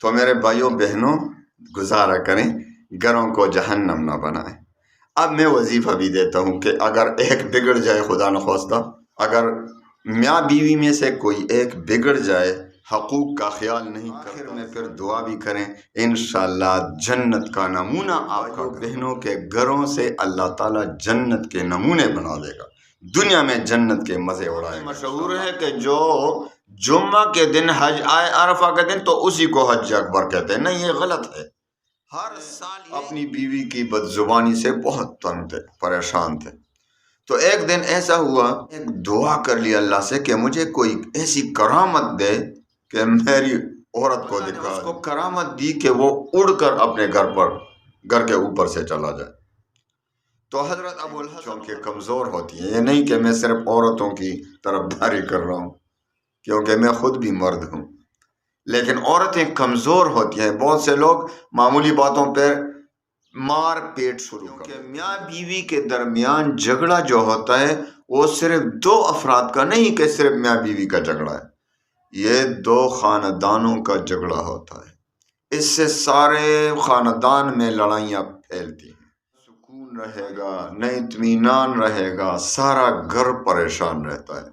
تو میرے بھائیوں بہنوں گزارا کریں، گھروں کو جہنم نہ بنائیں۔ اب میں وظیفہ بھی دیتا ہوں کہ اگر ایک بگڑ جائے، خدا نخواستہ اگر میاں بیوی میں سے کوئی ایک بگڑ جائے، حقوق کا خیال نہیں کرتا، آخر میں پھر دعا بھی کریں، انشاءاللہ جنت کا نمونہ آپ کا بہنوں کے گھروں سے اللہ تعالیٰ جنت کے نمونے بنا دے گا، دنیا میں جنت کے مزے اڑائے گا۔ مشہور ہے کہ جو جمعہ کے دن حج آئے، عرفہ کے دن، تو اسی کو حج اکبر کہتے ہیں۔ نہیں، یہ غلط ہے۔ ہر سال اپنی بیوی کی بدزبانی سے بہت تنگ تھے، پریشان تھے۔ تو ایک دن ایسا ہوا، ایک دعا کر لی اللہ سے کہ مجھے کوئی ایسی کرامت دے کہ میری عورت کو دکھا۔ اس کو کرامت دی کہ وہ اڑ کر اپنے گھر کے اوپر سے چلا جائے۔ تو حضرت ابو الحسن چونکہ کمزور ہوتی ہیں، یہ نہیں کہ میں صرف عورتوں کی طرفداری کر رہا ہوں کیونکہ میں خود بھی مرد ہوں، لیکن عورتیں کمزور ہوتی ہیں۔ بہت سے لوگ معمولی باتوں پہ مار پیٹ شروع کرتے ہیں۔ میاں بیوی کے درمیان جھگڑا جو ہوتا ہے وہ صرف دو افراد کا نہیں کہ صرف میاں بیوی کا جھگڑا ہے، یہ دو خاندانوں کا جھگڑا ہوتا ہے۔ اس سے سارے خاندان میں لڑائیاں پھیلتی ہیں، سکون رہے گا، نہ اطمینان رہے گا، سارا گھر پریشان رہتا ہے،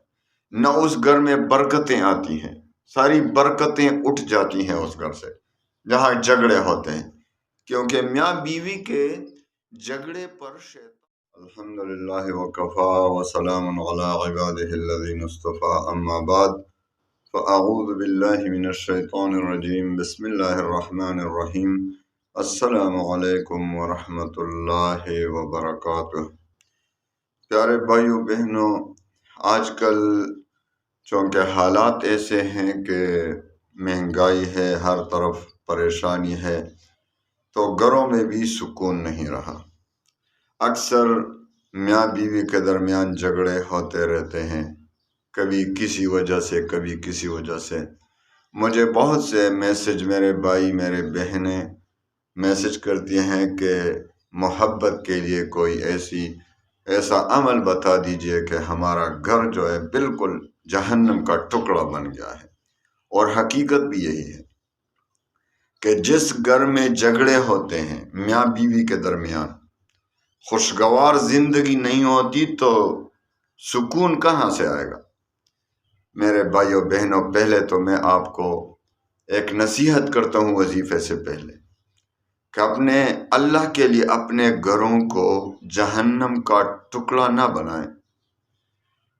نہ اس گھر میں برکتیں آتی ہیں، ساری برکتیں اٹھ جاتی ہیں اس گھر سے جہاں جھگڑے ہوتے ہیں، کیونکہ میاں بیوی کے جھگڑے پر شیطان۔ الحمدللہ وکفا وسلام علی عبادہ الذین اصطفیٰ، اما بعد فاعوذ باللہ من الشیطان الرجیم، بسم اللہ الرحمن الرحیم، السلام علیکم ورحمۃ اللہ وبرکاتہ۔ پیارے بھائیوں بہنوں، آج کل چونکہ حالات ایسے ہیں کہ مہنگائی ہے، ہر طرف پریشانی ہے، تو گھروں میں بھی سکون نہیں رہا۔ اکثر میاں بیوی کے درمیان جھگڑے ہوتے رہتے ہیں، کبھی کسی وجہ سے، کبھی کسی وجہ سے۔ مجھے بہت سے میسج میرے بھائی، میرے بہنیں میسج کرتی ہیں کہ محبت کے لیے کوئی ایسا عمل بتا دیجئے کہ ہمارا گھر جو ہے بالکل جہنم کا ٹکڑا بن گیا ہے۔ اور حقیقت بھی یہی ہے کہ جس گھر میں جھگڑے ہوتے ہیں میاں بیوی کے درمیان، خوشگوار زندگی نہیں ہوتی تو سکون کہاں سے آئے گا؟ میرے بھائیوں بہنوں، پہلے تو میں آپ کو ایک نصیحت کرتا ہوں وظیفے سے پہلے کہ اپنے اللہ کے لیے اپنے گھروں کو جہنم کا ٹکڑا نہ بنائیں۔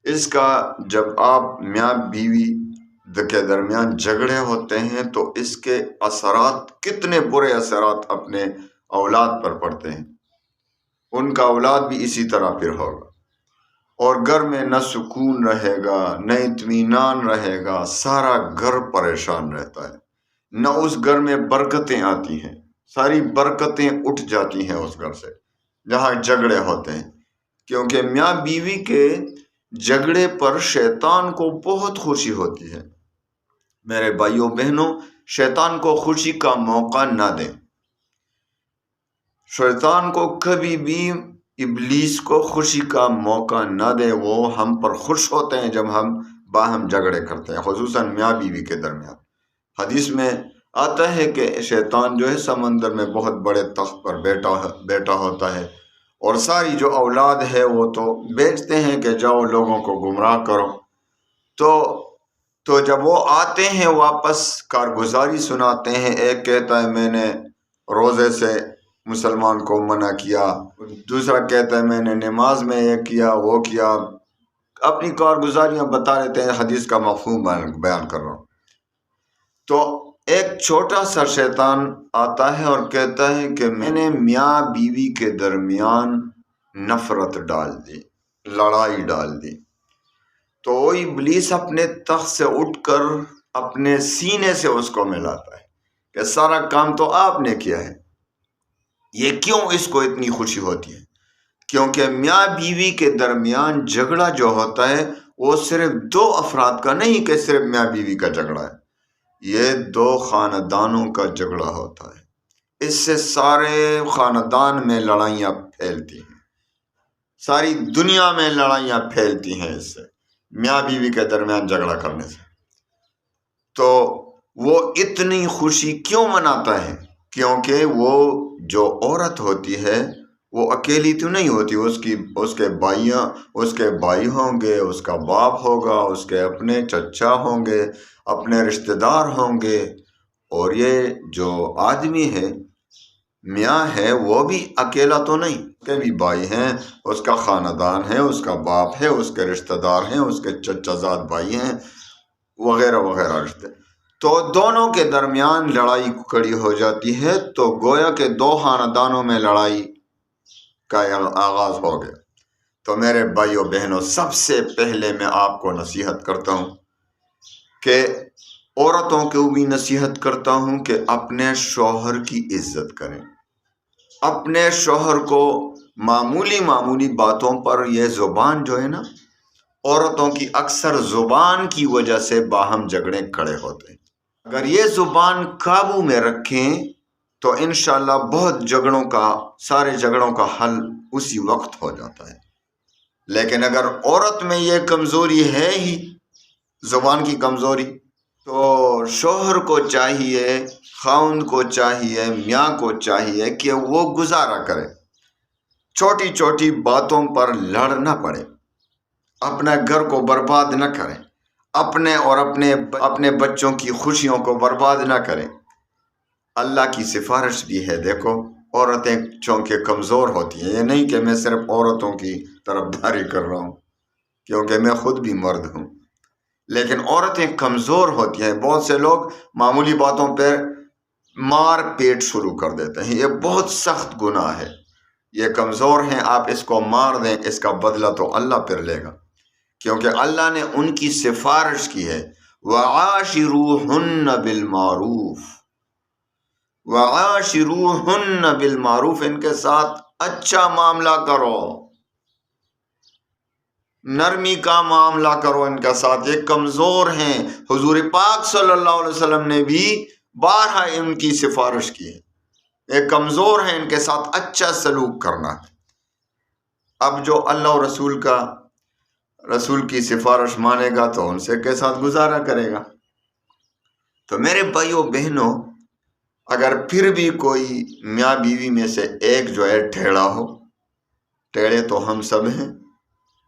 اس کا جب آپ میاں بیوی کے درمیان جھگڑے ہوتے ہیں تو اس کے اثرات، کتنے برے اثرات اپنے اولاد پر پڑتے ہیں، ان کا اولاد بھی اسی طرح پھر ہوگا، اور گھر میں نہ سکون رہے گا، نہ اطمینان رہے گا، سارا گھر پریشان رہتا ہے، نہ اس گھر میں برکتیں آتی ہیں، ساری برکتیں اٹھ جاتی ہیں اس گھر سے جہاں جھگڑے ہوتے ہیں، کیونکہ میاں بیوی کے جھگڑے پر شیطان کو بہت خوشی ہوتی ہے۔ میرے بھائیوں بہنوں، شیطان کو خوشی کا موقع نہ دیں۔ شیطان کو کبھی بھی، ابلیس کو خوشی کا موقع نہ دیں۔ وہ ہم پر خوش ہوتے ہیں جب ہم باہم جھگڑے کرتے ہیں، خصوصاً میاں بیوی کے درمیان۔ حدیث میں آتا ہے کہ شیطان جو ہے سمندر میں بہت بڑے تخت پر بیٹھا ہوتا ہے، اور ساری جو اولاد ہے وہ تو بیچتے ہیں کہ جاؤ لوگوں کو گمراہ کرو۔ تو جب وہ آتے ہیں واپس کارگزاری سناتے ہیں، ایک کہتا ہے میں نے روزے سے مسلمان کو منع کیا، دوسرا کہتا ہے میں نے نماز میں یہ کیا وہ کیا، اپنی کارگزاریاں بتا رہتے ہیں، حدیث کا مفہوم بیان کر رہا ہوں۔ تو ایک چھوٹا سا شیطان آتا ہے اور کہتا ہے کہ میں نے میاں بیوی کے درمیان نفرت ڈال دی، لڑائی ڈال دی۔ تو وہ ابلیس اپنے تخت سے اٹھ کر اپنے سینے سے اس کو ملاتا ہے کہ سارا کام تو آپ نے کیا ہے، یہ کیوں اس کو اتنی خوشی ہوتی ہے؟ کیونکہ میاں بیوی کے درمیان جھگڑا جو ہوتا ہے وہ صرف دو افراد کا نہیں کہ صرف میاں بیوی کا جھگڑا ہے، یہ دو خاندانوں کا جھگڑا ہوتا ہے۔ اس سے سارے خاندان میں لڑائیاں پھیلتی ہیں، ساری دنیا میں لڑائیاں پھیلتی ہیں اس سے، میاں بیوی کے درمیان جھگڑا کرنے سے۔ تو وہ اتنی خوشی کیوں مناتا ہے؟ کیونکہ وہ جو عورت ہوتی ہے وہ اکیلی تو نہیں ہوتی، اس کے بھائی ہوں گے، اس کا باپ ہوگا، اس کے اپنے چچا ہوں گے، اپنے رشتہ دار ہوں گے، اور یہ جو آدمی ہے میاں ہے وہ بھی اکیلا تو نہیں، اس کے بھی بھائی ہیں، اس کا خاندان ہے، اس کا باپ ہے، اس کے رشتہ دار ہیں، اس کے چچا زاد بھائی ہیں، وغیرہ وغیرہ رشتے، تو دونوں کے درمیان لڑائی کھڑی ہو جاتی ہے، تو گویا کہ دو خاندانوں میں لڑائی کا آغاز ہو گیا۔ تو میرے بھائیوں بہنوں، سب سے پہلے میں آپ کو نصیحت کرتا ہوں کہ عورتوں کو بھی نصیحت کرتا ہوں کہ اپنے شوہر کی عزت کریں۔ اپنے شوہر کو معمولی باتوں پر، یہ زبان جو ہے نا، عورتوں کی اکثر زبان کی وجہ سے باہم جھگڑے کھڑے ہوتے ہیں۔ اگر یہ زبان قابو میں رکھیں تو انشاءاللہ سارے جھگڑوں کا حل اسی وقت ہو جاتا ہے۔ لیکن اگر عورت میں یہ کمزوری ہے ہی، زبان کی کمزوری، تو شوہر کو چاہیے، خاوند کو چاہیے، میاں کو چاہیے کہ وہ گزارا کرے، چھوٹی چھوٹی باتوں پر لڑ نہ پڑے، اپنے گھر کو برباد نہ کریں، اپنے بچوں کی خوشیوں کو برباد نہ کریں۔ اللہ کی سفارش بھی ہے، دیکھو عورتیں چونکہ کمزور ہوتی ہیں، یہ نہیں کہ میں صرف عورتوں کی طرفداری کر رہا ہوں، کیونکہ میں خود بھی مرد ہوں، لیکن عورتیں کمزور ہوتی ہیں۔ بہت سے لوگ معمولی باتوں پہ مار پیٹ شروع کر دیتے ہیں، یہ بہت سخت گناہ ہے۔ یہ کمزور ہیں، آپ اس کو مار دیں، اس کا بدلہ تو اللہ پھر لے گا، کیونکہ اللہ نے ان کی سفارش کی ہے، وَعَاشِرُوهُنَّ بِالْمَعْرُوفِ، وَعَاشِرُوهُنَّ بِالْمَعْرُوفِ، ان کے ساتھ اچھا معاملہ کرو، نرمی کا معاملہ کرو ان کے ساتھ، یہ کمزور ہیں۔ حضور پاک صلی اللہ علیہ وسلم نے بھی بارہا ان کی سفارش کی ہے، یہ کمزور ہیں، ان کے ساتھ اچھا سلوک کرنا ہے۔ اب جو اللہ اور رسول کی سفارش مانے گا تو ان سے کے ساتھ گزارا کرے گا۔ تو میرے بھائیوں بہنوں، اگر پھر بھی کوئی میاں بیوی میں سے ایک جو ہے ٹھیڑا ہو، ٹیڑے تو ہم سب ہیں،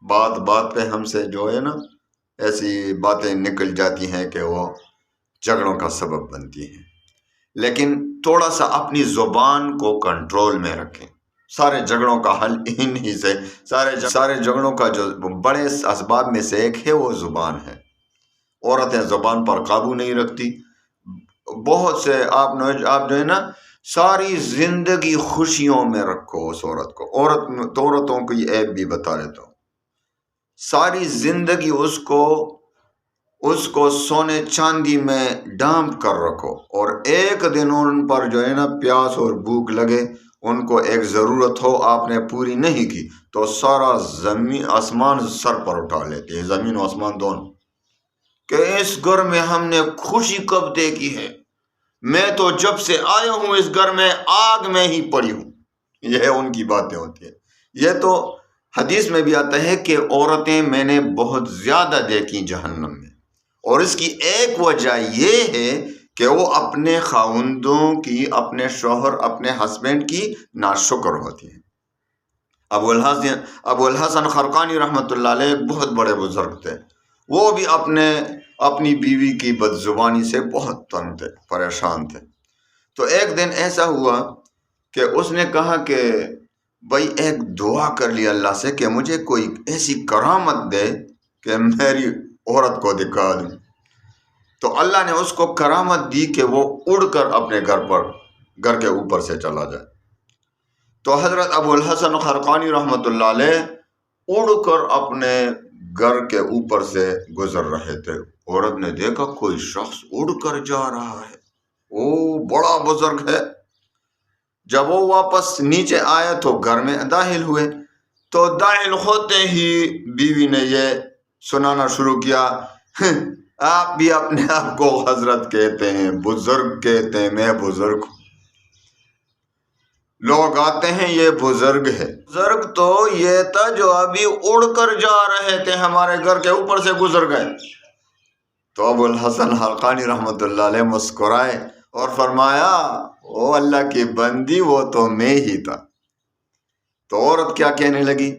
بات بات پہ ہم سے جو ہے نا ایسی باتیں نکل جاتی ہیں کہ وہ جھگڑوں کا سبب بنتی ہیں، لیکن تھوڑا سا اپنی زبان کو کنٹرول میں رکھیں۔ سارے جھگڑوں کا حل انہی سے، سارے جھگڑوں کا جو بڑے اسباب میں سے ایک ہے وہ زبان ہے۔ عورتیں زبان پر قابو نہیں رکھتی، بہت سے آپ جو ہے نا ساری زندگی خوشیوں میں رکھو اس عورت کو، عورتوں کو یہ عیب بھی بتا دیتا ہوں، ساری زندگی اس کو سونے چاندی میں ڈانپ کر رکھو، اور ایک دن ان پر جو ہے نا پیاس اور بھوک لگے، ان کو ایک ضرورت ہو، آپ نے پوری نہیں کی تو سارا زمین آسمان سر پر اٹھا لیتے ہیں، زمین و آسمان دونوں، کہ اس گھر میں ہم نے خوشی کب دیکھی ہے، میں تو جب سے آیا ہوں اس گھر میں آگ میں ہی پڑی ہوں۔ یہ ان کی باتیں ہوتی ہیں۔ یہ تو حدیث میں بھی آتا ہے کہ عورتیں میں نے بہت زیادہ دیکھی جہنم میں، اور اس کی ایک وجہ یہ ہے کہ وہ اپنے خاوندوں کی، اپنے شوہر، اپنے ہسبینڈ کی ناشکر ہوتی ہیں۔ ابو الحسن خرقانی رحمۃ اللہ علیہ بہت بڑے بزرگ تھے، وہ بھی اپنی بیوی کی بدزبانی سے بہت تنگ تھے، پریشان تھے۔ تو ایک دن ایسا ہوا کہ اس نے کہا کہ بھائی ایک دعا کر لی اللہ سے کہ مجھے کوئی ایسی کرامت دے کہ میری عورت کو دکھا دوں۔ تو اللہ نے اس کو کرامت دی کہ وہ اڑ کر اپنے گھر کے اوپر سے چلا جائے۔ تو حضرت ابو الحسن خرقانی رحمۃ اللہ علیہ اڑ کر اپنے گھر کے اوپر سے گزر رہے تھے، عورت نے دیکھا کوئی شخص اڑ کر جا رہا ہے، وہ بڑا بزرگ ہے۔ جب وہ واپس نیچے آئے تو گھر میں داخل ہوئے، تو داخل ہوتے ہی بیوی نے یہ سنانا شروع کیا، آپ بھی اپنے آپ کو حضرت کہتے ہیں، بزرگ کہتے ہیں، میں بزرگ ہوں، لوگ آتے ہیں یہ بزرگ ہے۔ بزرگ تو یہ تھا جو ابھی اڑ کر جا رہے تھے، ہمارے گھر کے اوپر سے گزر گئے۔ تو ابو الحسن حلقانی رحمۃ اللہ علیہ مسکرائے اور فرمایا او اللہ کی بندی وہ تو میں ہی تھا۔ تو عورت کیا کہنے لگی،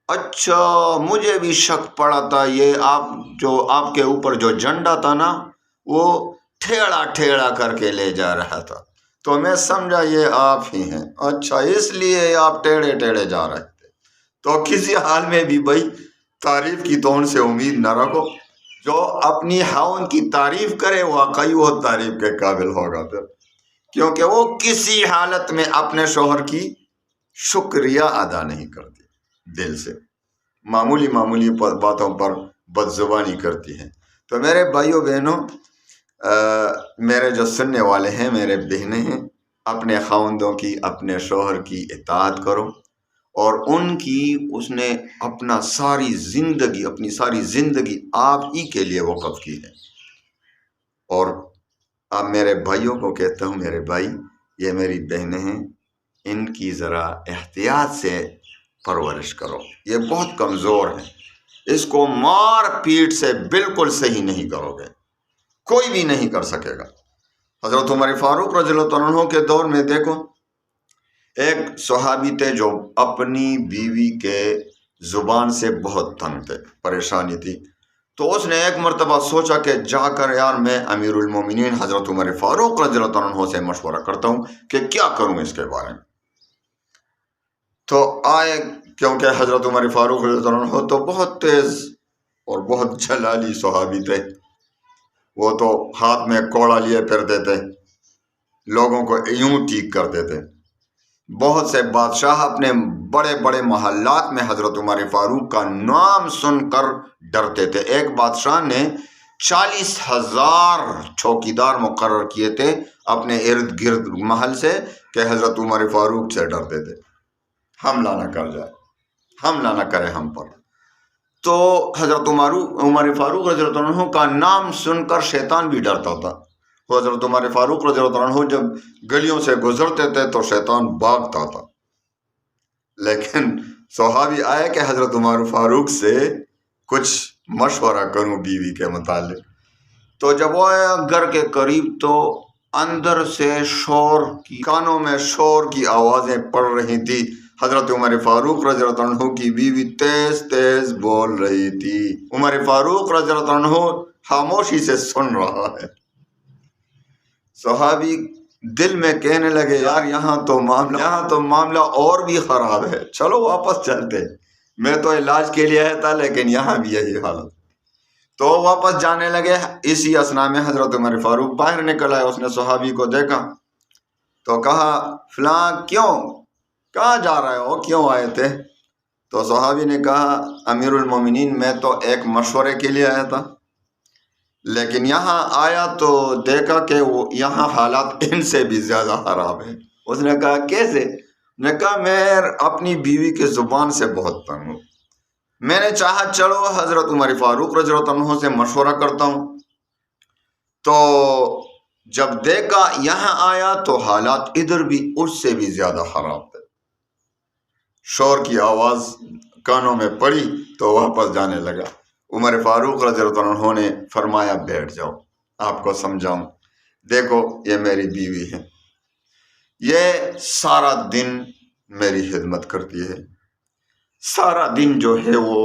اچھا مجھے بھی شک پڑا تھا، یہ آپ کے اوپر جو جھنڈا تھا نا وہ ٹھیڑا ٹھیڑا کر کے لے جا رہا تھا، تو میں سمجھا یہ آپ ہی ہیں، اچھا اس لیے آپ ٹیڑھے ٹیڑھے جا رہے تھے۔ تو کسی حال میں بھی بھائی تعریف کی تو ان سے امید نہ رکھو، جو اپنی خاوند کی تعریف کرے واقعی وہ تعریف کے قابل ہوگا پھر، کیونکہ وہ کسی حالت میں اپنے شوہر کی شکریہ ادا نہیں کرتی، دل سے معمولی باتوں پر بد زبانی کرتی ہیں۔ تو میرے بھائیوں بہنوں، میرے جو سننے والے ہیں، میرے بہنیں ہیں، اپنے خاوندوں کی، اپنے شوہر کی اطاعت کرو، اور ان کی اس نے اپنی ساری زندگی آپ ہی کے لیے وقف کی ہے۔ اور اب میرے بھائیوں کو کہتا ہوں، میرے بھائی یہ میری بہنیں ہیں، ان کی ذرا احتیاط سے پرورش کرو، یہ بہت کمزور ہیں، اس کو مار پیٹ سے بالکل صحیح نہیں کرو گے، کوئی بھی نہیں کر سکے گا۔ حضرت عمر فاروق رضی اللہ عنہ کے دور میں دیکھو، ایک صحابی تھے جو اپنی بیوی کے زبان سے بہت تنگ تھے، پریشانی تھی، تو اس نے ایک مرتبہ سوچا کہ جا کر یار میں امیر المومنین حضرت عمر فاروق رضی اللہ عنہ سے مشورہ کرتا ہوں کہ کیا کروں اس کے بارے میں۔ تو آئے، کیونکہ حضرت عمر فاروق رضی اللہ عنہ تو بہت تیز اور بہت جلالی صحابی تھے، وہ تو ہاتھ میں کوڑا لیے پھرتے تھے، لوگوں کو یوں ٹھیک کرتے تھے۔ بہت سے بادشاہ اپنے بڑے بڑے محلات میں حضرت عمر فاروق کا نام سن کر ڈرتے تھے۔ ایک بادشاہ نے 40,000 چوکیدار مقرر کیے تھے اپنے ارد گرد محل سے، کہ حضرت عمر فاروق سے ڈرتے تھے حملہ نہ کر جائے، حملہ نہ کرے ہم پر۔ تو حضرت عمر فاروق رضی اللہ عنہ کا نام سن کر شیطان بھی ڈرتا تھا۔ حضرت عمر فاروق رضی اللہ عنہ جب گلیوں سے گزرتے تھے تو شیطان بھاگتا تھا، لیکن صحابی آئے کہ حضرت عمر فاروق سے کچھ مشورہ کروں بیوی کے متعلق۔ تو جب وہ آیا گھر کے قریب تو اندر سے کانوں میں شور کی آوازیں پڑ رہی تھی، حضرت عمر فاروق رضی اللہ عنہ کی بیوی تیز تیز بول رہی تھی، عمر فاروق رضی اللہ عنہ خاموشی سے سن رہا ہے۔ صحابی دل میں کہنے لگے یار یہاں تو معاملہ اور بھی خراب ہے، چلو واپس چلتے، میں تو علاج کے لیے آیا تھا لیکن یہاں بھی یہی حالت۔ تو واپس جانے لگے، اسی اثنا میں حضرت عمر فاروق باہر نکل آئے، اس نے صحابی کو دیکھا تو کہا فلاں کہاں جا رہے ہو، کیوں آئے تھے؟ تو صحابی نے کہا امیر المومنین میں تو ایک مشورے کے لیے آیا تھا، لیکن یہاں آیا تو دیکھا کہ وہ یہاں حالات ان سے بھی زیادہ خراب ہیں۔ اس نے کہا کیسے؟ نے کہا میں اپنی بیوی کے زبان سے بہت تنگ ہوں، میں نے چاہا چلو حضرت عمر فاروق رضی اللہ عنہ سے مشورہ کرتا ہوں، تو جب دیکھا یہاں آیا تو حالات ادھر بھی اس سے بھی زیادہ خراب تھے۔ شور کی آواز کانوں میں پڑی تو واپس جانے لگا۔ عمر فاروق رضی اللہ عنہ نے فرمایا بیٹھ جاؤ، آپ کو سمجھاؤں، دیکھو یہ میری بیوی ہے، یہ سارا دن میری خدمت کرتی ہے، سارا دن جو ہے وہ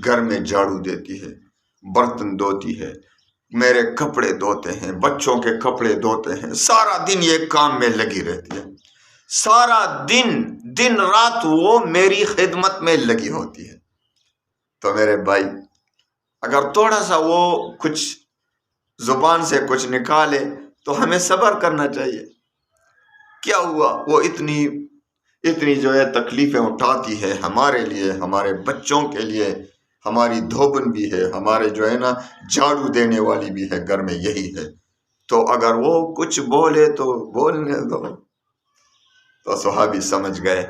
گھر میں جھاڑو دیتی ہے، برتن دھوتی ہے، میرے کپڑے دھوتے ہیں، بچوں کے کپڑے دھوتے ہیں، سارا دن یہ کام میں لگی رہتی ہے، سارا دن رات وہ میری خدمت میں لگی ہوتی ہے۔ تو میرے بھائی اگر تھوڑا سا وہ کچھ زبان سے کچھ نکالے تو ہمیں صبر کرنا چاہیے۔ کیا ہوا، وہ اتنی جو ہے تکلیفیں اٹھاتی ہے ہمارے لیے، ہمارے بچوں کے لیے، ہماری دھوبن بھی ہے، ہمارے جو ہے نا جھاڑو دینے والی بھی ہے، گھر میں یہی ہے، تو اگر وہ کچھ بولے تو بولنے دو۔ تو صحابی سمجھ گئے،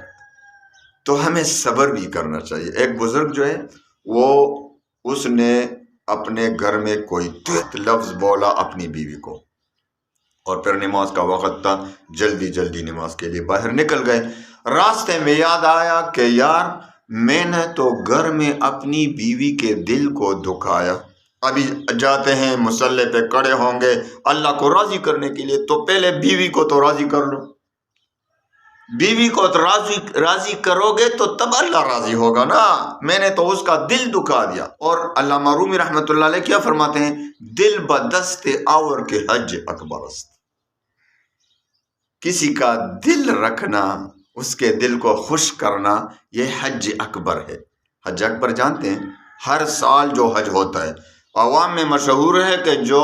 تو ہمیں صبر بھی کرنا چاہیے۔ ایک بزرگ جو ہے وہ اس نے اپنے گھر میں کوئی تیز لفظ بولا اپنی بیوی کو، اور پھر نماز کا وقت تھا، جلدی نماز کے لیے باہر نکل گئے۔ راستے میں یاد آیا کہ یار میں نے تو گھر میں اپنی بیوی کے دل کو دکھایا، ابھی جاتے ہیں مصلی پہ کڑے ہوں گے اللہ کو راضی کرنے کے لیے، تو پہلے بیوی کو تو راضی کر لو، بیوی کو تو راضی کرو گے تو تب اللہ راضی ہوگا نا۔ میں نے تو اس کا دل دکھا دیا۔ اور علامہ رومی رحمۃ اللہ علیہ کیا فرماتے ہیں، دل بدست آور کے حج اکبر است۔ کسی کا دل رکھنا، اس کے دل کو خوش کرنا، یہ حج اکبر ہے۔ حج اکبر جانتے ہیں، ہر سال جو حج ہوتا ہے، عوام میں مشہور ہے کہ جو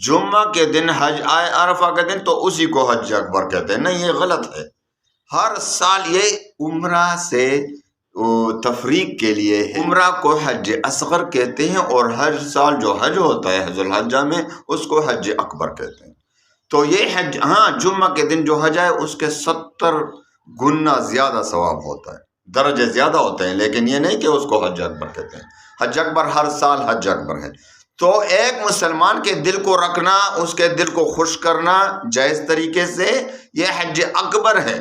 جمعہ کے دن حج آئے، عرفہ کے دن، تو اسی کو حج اکبر کہتے ہیں۔ نہیں، یہ غلط ہے۔ ہر سال یہ عمرہ سے تفریق کے لیے ہے۔ عمرہ کو حج اصغر کہتے ہیں، اور ہر سال جو حج ہوتا ہے حج الحجہ میں، اس کو حج اکبر کہتے ہیں۔ تو یہ حج، ہاں، جمعہ کے دن جو حج ہے اس کے 70 گنا زیادہ ثواب ہوتا ہے، درجے زیادہ ہوتے ہیں، لیکن یہ نہیں کہ اس کو حج اکبر کہتے ہیں۔ حج اکبر ہر سال حج اکبر ہے۔ تو ایک مسلمان کے دل کو رکھنا، اس کے دل کو خوش کرنا جائز طریقے سے، یہ حج اکبر ہے۔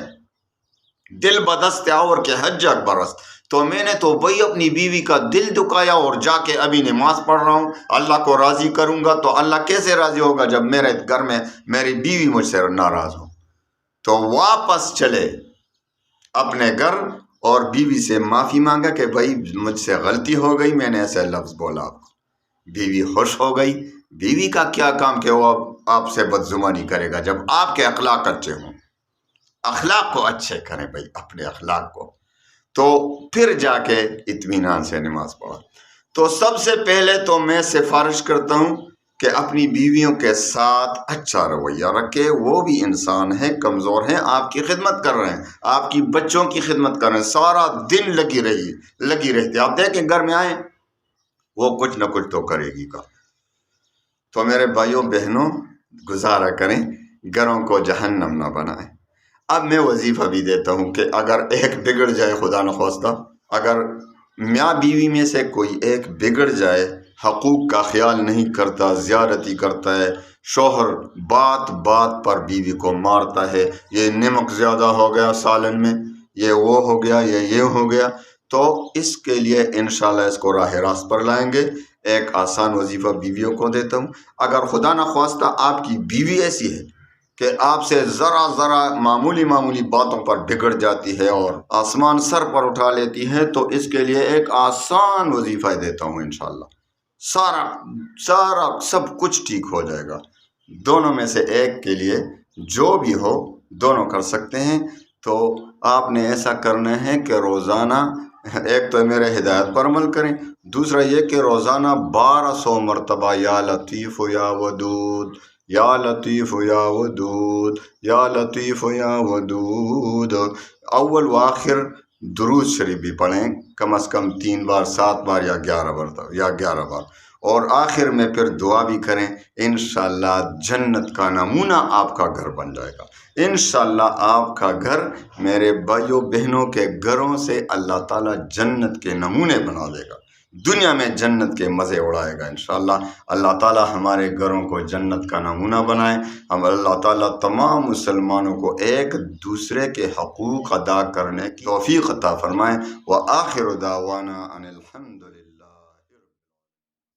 دل بدست آور کے حج اکبر است۔ تو میں نے تو بھائی اپنی بیوی کا دل دکھایا، اور جا کے ابھی نماز پڑھ رہا ہوں، اللہ کو راضی کروں گا۔ تو اللہ کیسے راضی ہوگا جب میرے گھر میں میری بیوی مجھ سے ناراض ہو؟ تو واپس چلے اپنے گھر اور بیوی سے معافی مانگا کہ بھائی مجھ سے غلطی ہو گئی، میں نے ایسے لفظ بولا آپ کو۔ بیوی خوش ہو گئی۔ بیوی کا کیا کام کہ وہ آپ سے بدزبانی کرے گا جب آپ کے اخلاق اچھے ہوں۔ اخلاق کو اچھے کریں بھائی، اپنے اخلاق کو، تو پھر جا کے اطمینان سے نماز پڑھا۔ تو سب سے پہلے تو میں سفارش کرتا ہوں کہ اپنی بیویوں کے ساتھ اچھا رویہ رکھے۔ وہ بھی انسان ہیں، کمزور ہیں، آپ کی خدمت کر رہے ہیں، آپ کی بچوں کی خدمت کر رہے ہیں، سارا دن لگی رہتی۔ آپ دیکھیں گھر میں آئیں، وہ کچھ نہ کچھ تو کرے گی کا۔ تو میرے بھائیوں بہنوں، گزارا کریں، گھروں کو جہنم نہ بنائیں۔ اب میں وظیفہ بھی دیتا ہوں کہ اگر ایک بگڑ جائے، خدا نخواستہ، اگر میاں بیوی میں سے کوئی ایک بگڑ جائے، حقوق کا خیال نہیں کرتا، زیادتی کرتا ہے، شوہر بات بات پر بیوی کو مارتا ہے، یہ نمک زیادہ ہو گیا سالن میں، یہ وہ ہو گیا، یہ ہو گیا، تو اس کے لیے انشاءاللہ اس کو راہ راست پر لائیں گے۔ ایک آسان وظیفہ بیویوں کو دیتا ہوں۔ اگر خدا نخواستہ آپ کی بیوی ایسی ہے کہ آپ سے ذرا معمولی باتوں پر بگڑ جاتی ہے اور آسمان سر پر اٹھا لیتی ہے، تو اس کے لیے ایک آسان وظیفہ دیتا ہوں، انشاءاللہ سارا سب کچھ ٹھیک ہو جائے گا۔ دونوں میں سے ایک کے لیے جو بھی ہو، دونوں کر سکتے ہیں۔ تو آپ نے ایسا کرنا ہے کہ روزانہ، ایک تو میرے ہدایت پر عمل کریں، دوسرا یہ کہ روزانہ 1200 مرتبہ یا لطیف یا ودود، یا لطیف یا ودود، یا لطیف یا ودود، اول و آخر درود شریف بھی پڑھیں، کم از کم 3 بار، 7 بار یا 11 بار، اور آخر میں پھر دعا بھی کریں۔ انشاءاللہ جنت کا نمونہ آپ کا گھر بن جائے گا۔ انشاءاللہ آپ کا گھر میرے بھائیوں بہنوں کے گھروں سے اللہ تعالیٰ جنت کے نمونے بنا دے گا، دنیا میں جنت کے مزے اڑائے گا انشاءاللہ۔ اللہ تعالیٰ ہمارے گھروں کو جنت کا نمونہ بنائے۔ ہم اللہ تعالیٰ تمام مسلمانوں کو ایک دوسرے کے حقوق ادا کرنے کی توفیق عطا فرمائے۔ وآخر دعوانا ان الحمد